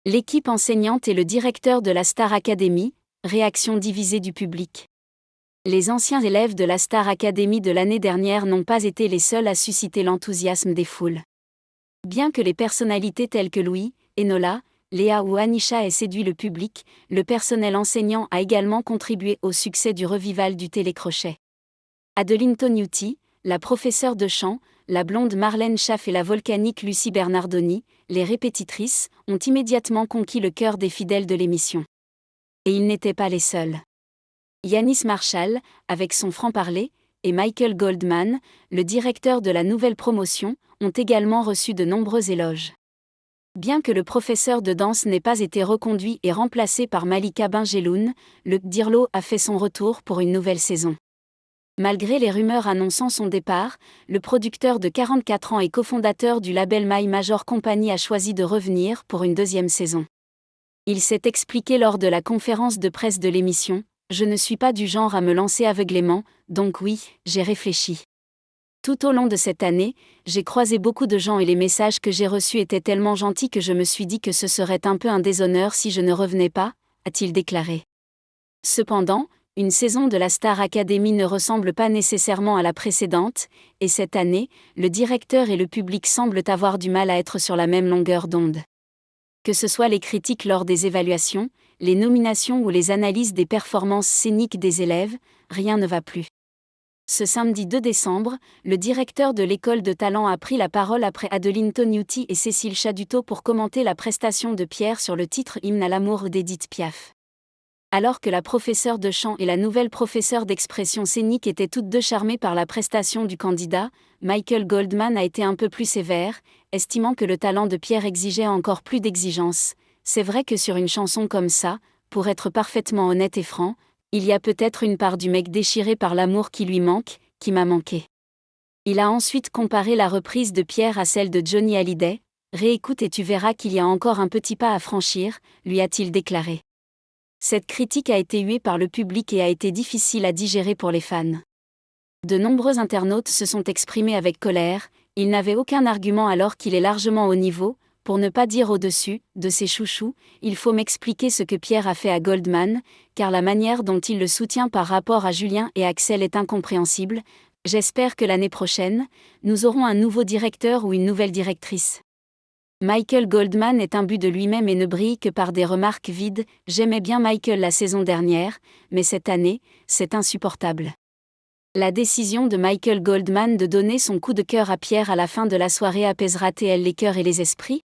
L'équipe enseignante et le directeur de la Star Academy, réaction divisée du public. Les anciens élèves de la Star Academy de l'année dernière n'ont pas été les seuls à susciter l'enthousiasme des foules. Bien que les personnalités telles que Louis, Enola, Léa ou Anisha aient séduit le public, le personnel enseignant a également contribué au succès du revival du télécrochet. Adeline Tognuti, la professeure de chant, la blonde Marlène Schaff et la volcanique Lucie Bernardoni, les répétitrices, ont immédiatement conquis le cœur des fidèles de l'émission. Et ils n'étaient pas les seuls. Yanis Marshall, avec son franc-parler, et Michael Goldman, le directeur de la nouvelle promotion, ont également reçu de nombreux éloges. Bien que le professeur de danse n'ait pas été reconduit et remplacé par Malika Benjeloun, le Dirlo a fait son retour pour une nouvelle saison. Malgré les rumeurs annonçant son départ, le producteur de 44 ans et cofondateur du label My Major Company a choisi de revenir pour une deuxième saison. Il s'est expliqué lors de la conférence de presse de l'émission : « Je ne suis pas du genre à me lancer aveuglément, donc oui, j'ai réfléchi. Tout au long de cette année, j'ai croisé beaucoup de gens et les messages que j'ai reçus étaient tellement gentils que je me suis dit que ce serait un peu un déshonneur si je ne revenais pas », a-t-il déclaré. Cependant, une saison de la Star Academy ne ressemble pas nécessairement à la précédente, et cette année, le directeur et le public semblent avoir du mal à être sur la même longueur d'onde. Que ce soit les critiques lors des évaluations, les nominations ou les analyses des performances scéniques des élèves, rien ne va plus. Ce samedi 2 décembre, le directeur de l'école de talent a pris la parole après Adeline Tognuti et Cécile Chaduto pour commenter la prestation de Pierre sur le titre Hymne à l'amour d'Édith Piaf. Alors que la professeure de chant et la nouvelle professeure d'expression scénique étaient toutes deux charmées par la prestation du candidat, Michael Goldman a été un peu plus sévère, estimant que le talent de Pierre exigeait encore plus d'exigence. C'est vrai que sur une chanson comme ça, pour être parfaitement honnête et franc, il y a peut-être une part du mec déchiré par l'amour qui lui manque, qui m'a manqué. Il a ensuite comparé la reprise de Pierre à celle de Johnny Hallyday. Réécoute et tu verras qu'il y a encore un petit pas à franchir, lui a-t-il déclaré. Cette critique a été huée par le public et a été difficile à digérer pour les fans. De nombreux internautes se sont exprimés avec colère, il n'avait aucun argument alors qu'il est largement au niveau, pour ne pas dire au-dessus, de ses chouchous. Il faut m'expliquer ce que Pierre a fait à Goldman, car la manière dont il le soutient par rapport à Julien et Axel est incompréhensible. J'espère que l'année prochaine, nous aurons un nouveau directeur ou une nouvelle directrice. Michael Goldman est imbu de lui-même et ne brille que par des remarques vides. J'aimais bien Michael la saison dernière, mais cette année, c'est insupportable. La décision de Michael Goldman de donner son coup de cœur à Pierre à la fin de la soirée apaisera-t-elle les cœurs et les esprits ?